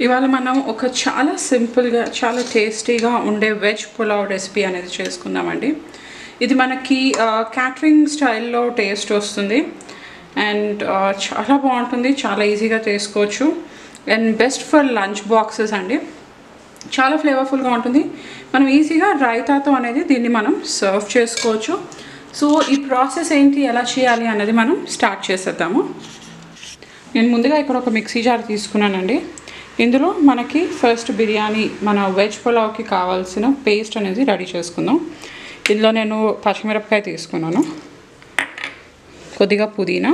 ఇవాళ మనం ఒక చాలా సింపుల్గా చాలా టేస్టీగా ఉండే వెజ్ పులావ్ రెసిపీ అనేది చేసుకుందామండి. ఇది మనకి క్యాటరింగ్ స్టైల్లో టేస్ట్ వస్తుంది అండ్ చాలా బాగుంటుంది, చాలా ఈజీగా చేసుకోవచ్చు and best for lunch boxes అండి. చాలా ఫ్లేవర్ఫుల్గా ఉంటుంది. మనం ఈజీగా రైతాతో అనేది దీన్ని మనం సర్వ్ చేసుకోవచ్చు. సో ఈ ప్రాసెస్ ఏంటి, ఎలా చేయాలి అన్నది మనం స్టార్ట్ చేసేద్దాము. నేను ముందుగా ఇక్కడ ఒక మిక్సీ జార్ తీసుకున్నానండి. ఇందులో మనకి ఫస్ట్ బిర్యానీ మన వెజ్ పులావ్కి కావాల్సిన పేస్ట్ అనేది రెడీ చేసుకుందాం. ఇందులో నేను పచ్చిమిరపకాయ తీసుకున్నాను, కొద్దిగా పుదీనా,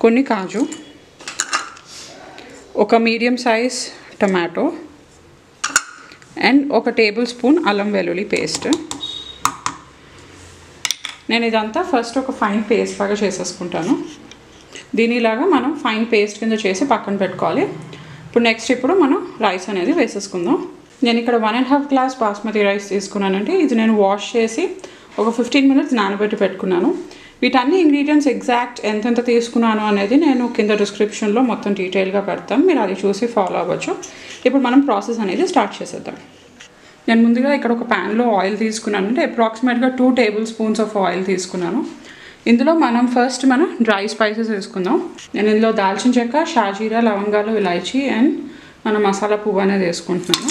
కొన్ని కాజు, ఒక మీడియం సైజ్ టమాటో అండ్ ఒక టేబుల్ స్పూన్ అల్లం వెల్లుల్లి పేస్ట్. నేను ఇదంతా ఫస్ట్ ఒక ఫైన్ పేస్ట్ లాగా చేసేసుకుంటాను. దీనిలాగా మనం ఫైన్ పేస్ట్ కింద చేసి పక్కన పెట్టుకోవాలి. ఇప్పుడు మనం రైస్ అనేది వేసేసుకుందాం. నేను ఇక్కడ 1.5 గ్లాస్ బాస్మతి రైస్ తీసుకున్నానండి. ఇది నేను వాష్ చేసి ఒక 15 మినిట్స్ నానబెట్టి పెట్టుకున్నాను. వీటన్ని ఇంగ్రీడియంట్స్ ఎగ్జాక్ట్ ఎంతెంత తీసుకున్నాను అనేది నేను కింద డిస్క్రిప్షన్లో మొత్తం డీటెయిల్గా పెడతాను, మీరు అది చూసి ఫాలో అవ్వచ్చు. ఇప్పుడు మనం ప్రాసెస్ అనేది స్టార్ట్ చేసేద్దాం. నేను ముందుగా ఇక్కడ ఒక ప్యాన్లో ఆయిల్ తీసుకున్నాను, అంటే అప్రాక్సిమేట్గా 2 టేబుల్ స్పూన్స్ ఆఫ్ ఆయిల్ తీసుకున్నాను. ఇందులో మనం ఫస్ట్ డ్రై స్పైసెస్ వేసుకుందాం. నేను ఇందులో దాల్చిన చెక్క, షాజీరా, లవంగాలు, ఇలాచీ అండ్ మన మసాలా పువ్వు అనేది వేసుకుంటున్నాను.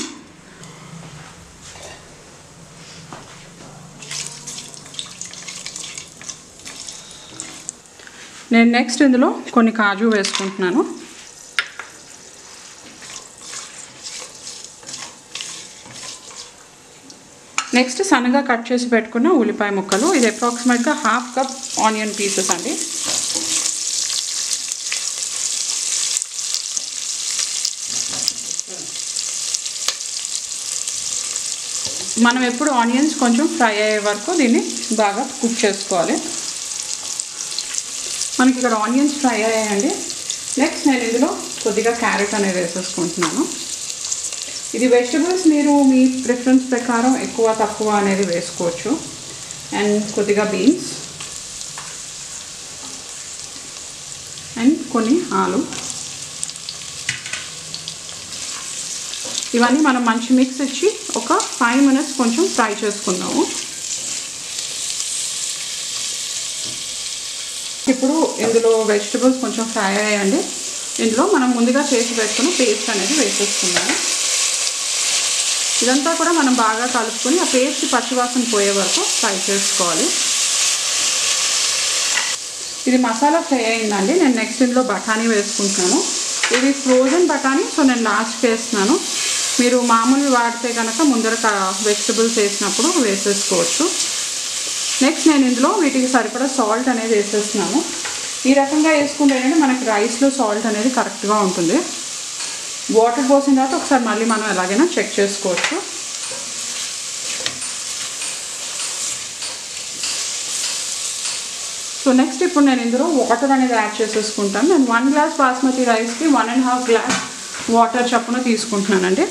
నేను నెక్స్ట్ ఇందులో కొన్ని కాజు వేసుకుంటున్నాను. నెక్స్ట్ సన్నగా కట్ చేసి పెట్టుకున్న ఉల్లిపాయ ముక్కలు, ఇది అప్రాక్సిమేట్గా 1/2 కప్ ఆనియన్ పీసెస్ అండి. మనం ఎప్పుడు ఆనియన్స్ కొంచెం ఫ్రై అయ్యే వరకు దీన్ని బాగా కుక్ చేసుకోవాలి. మనకి ఇక్కడ ఆనియన్స్ ఫ్రై అయ్యాయండి. నెక్స్ట్ నేను ఇందులో కొద్దిగా క్యారెట్ అనేది వేసేసుకుంటున్నాను. ఇది వెజిటబుల్స్ మీరు మీ ప్రిఫరెన్స్ ప్రకారం ఎక్కువ తక్కువ అనేది వేసుకోవచ్చు. అండ్ కొద్దిగా బీన్స్ అండ్ కొన్ని ఆలు, ఇవన్నీ మనం మంచి మిక్స్ ఇచ్చి ఒక 5 మినిట్స్ కొంచెం ఫ్రై చేసుకుందాము. ఇప్పుడు ఇందులో వెజిటబుల్స్ కొంచెం ఫ్రై అయ్యాయండి. ఇందులో మనం ముందుగా చేసి పెట్టుకున్న పేస్ట్ అనేది వేసేసుకుందాము. ఇదంతా కూడా మనం బాగా కలుపుకొని ఆ పేస్ట్ పచ్చివాసన పోయే వరకు ఫ్రై చేసుకోవాలి. ఇది మసాలా ఫ్రై అయిందండి. నేను నెక్స్ట్ ఇందులో బఠానీ వేసుకుంటున్నాను. ఇది ఫ్రోజన్ బఠానీ, సో నేను లాస్ట్కి వేస్తున్నాను. మీరు మామూలు వాడితే కనుక ముందర వెజిటబుల్స్ వేసినప్పుడు వేసేసుకోవచ్చు. నెక్స్ట్ నేను ఇందులో వీటికి సరిపడా సాల్ట్ అనేది వేసేస్తున్నాను. ఈ రకంగా వేసుకుంటే ఏంటంటే మనకి రైస్లో సాల్ట్ అనేది కరెక్ట్గా ఉంటుంది. వాటర్ పోసిన తర్వాత ఒకసారి మళ్ళీ మనం ఎలాగైనా చెక్ చేసుకోవచ్చు. సో నెక్స్ట్ ఇప్పుడు నేను ఇందులో వాటర్ అనేది యాడ్ చేసేసుకుంటాను. నేను 1 గ్లాస్ బాస్మతి రైస్కి 1.5 గ్లాస్ వాటర్ చప్పున తీసుకుంటున్నానండి.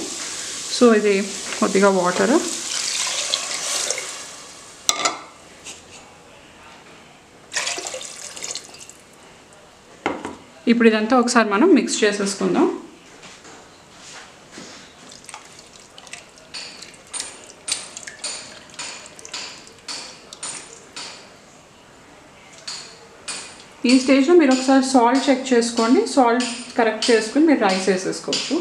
సో ఇది కొద్దిగా వాటర్, ఇప్పుడు ఇదంతా ఒకసారి మనం మిక్స్ చేసేసుకుందాం. ఈ స్టేజ్లో మీరు ఒకసారి సాల్ట్ చెక్ చేసుకోండి. సాల్ట్ కరెక్ట్ చేసుకుని మీరు రైస్ వేసేసుకోవచ్చు.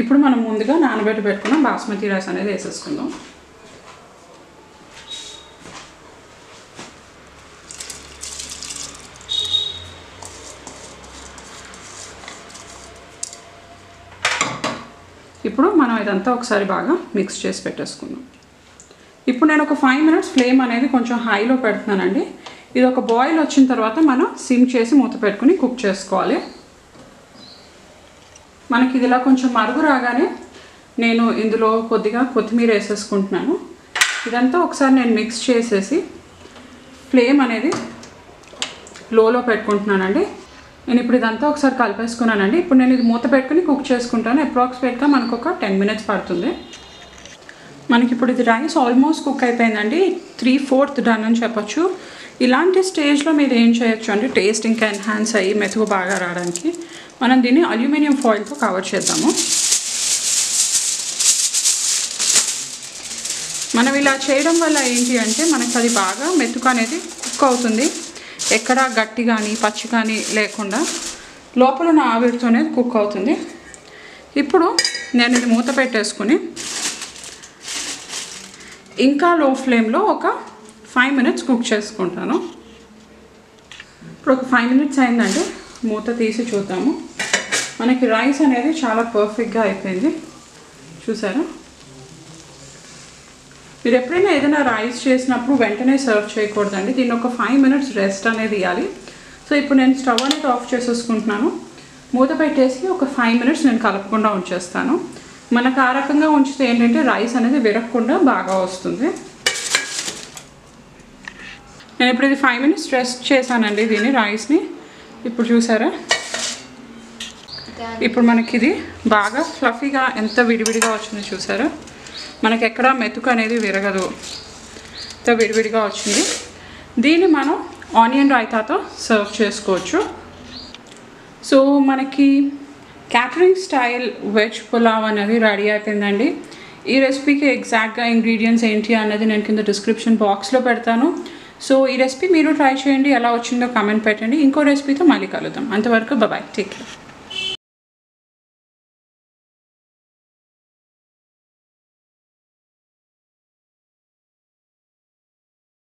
ఇప్పుడు మనం ముందుగా నానబెట్టి పెట్టుకున్న బాస్మతి రైస్ అనేది వేసేసుకుందాం. ఇప్పుడు మనం ఇదంతా ఒకసారి బాగా మిక్స్ చేసి పెట్టేసుకుందాం. ఇప్పుడు నేను ఒక 5 మినిట్స్ ఫ్లేమ్ అనేది కొంచెం హైలో పెడుతున్నానండి. ఇది ఒక బాయిల్ వచ్చిన తర్వాత మనం సిమ్ చేసి మూత పెట్టుకుని కుక్ చేసుకోవాలి. మనకి ఇది ఇలా కొంచెం మరుగు రాగానే నేను ఇందులో కొద్దిగా కొత్తిమీర వేసేసుకుంటున్నాను. ఇదంతా ఒకసారి నేను మిక్స్ చేసేసి ఫ్లేమ్ అనేది లోలో పెట్టుకుంటున్నానండి. నేను ఇప్పుడు ఇదంతా ఒకసారి కలిపేసుకున్నానండి. ఇప్పుడు నేను ఇది మూత పెట్టుకుని కుక్ చేసుకుంటాను. అప్రాక్సిమేట్గా మనకు ఒక 10 minutes పడుతుంది. మనకి ఇప్పుడు ఇది రైస్ ఆల్మోస్ట్ కుక్ అయిపోయిందండి. 3/4 డన్ అని చెప్పొచ్చు. ఇలాంటి స్టేజ్లో మీరు ఏం చేయొచ్చు అంటే టేస్ట్ ఇంకా ఎన్హాన్స్ అయ్యి మెతుకు బాగా రావడానికి మనం దీన్ని అల్యూమినియం ఫాయిల్తో కవర్ చేద్దాము. మనం ఇలా చేయడం వల్ల ఏంటి అంటే మనకి అది బాగా మెతుకు అనేది కుక్ అవుతుంది. ఎక్కడ గట్టి కానీ పచ్చి కానీ లేకుండా లోపల ఉన్న ఆవిరితోనే కుక్ అవుతుంది. ఇప్పుడు నేను ఇది మూత పెట్టేసుకుని ఇంకా లో ఫ్లేమ్లో ఒక 5 minutes కుక్ చేసుకుంటాను. ఇప్పుడు ఒక 5 minutes అయిందండి. మూత తీసి చూద్దాము. మనకి రైస్ అనేది చాలా పర్ఫెక్ట్గా అయిపోయింది. చూసారా? మీరు ఎప్పుడైనా ఏదైనా రైస్ చేసినప్పుడు వెంటనే సర్వ్ చేయకూడదండి. దీన్ని ఒక 5 minutes రెస్ట్ అనేది ఇవ్వాలి. సో ఇప్పుడు నేను స్టవ్ అనేది ఆఫ్ చేసేసుకుంటున్నాను. మూత పెట్టేసి ఒక 5 minutes నేను కలపకుండా ఉంచేస్తాను. మనకు ఆ రకంగా ఉంచితే ఏంటంటే రైస్ అనేది విరగకుండా బాగా వస్తుంది. నేను ఇప్పుడు ఇది 5 minutes రెస్ట్ చేశానండి దీన్ని రైస్ని. ఇప్పుడు చూసారా? ఇప్పుడు మనకి ఇది బాగా ఫ్లఫీగా ఎంత విడివిడిగా వచ్చింది చూసారా? మనకి ఎక్కడ మెతుకు అనేది విరగదు, ఎంత విడివిడిగా వచ్చింది. దీన్ని మనం ఆనియన్ రైతాతో సర్వ్ చేసుకోవచ్చు. సో మనకి క్యాటరింగ్ స్టైల్ వెజ్ పులావ్ అనేది రెడీ అయిపోయిందండి. ఈ రెసిపీకి ఎగ్జాక్ట్గా ఇంగ్రీడియంట్స్ ఏంటి అన్నది నేను కింద డిస్క్రిప్షన్ బాక్స్లో పెడతాను. సో ఈ రెసిపీ మీరు ట్రై చేయండి. ఎలా వచ్చిందో కామెంట్ పెట్టండి. ఇంకో రెసిపీతో మళ్ళీ కలుద్దాం. అంతవరకు బాయ్, టేక్ కేర్.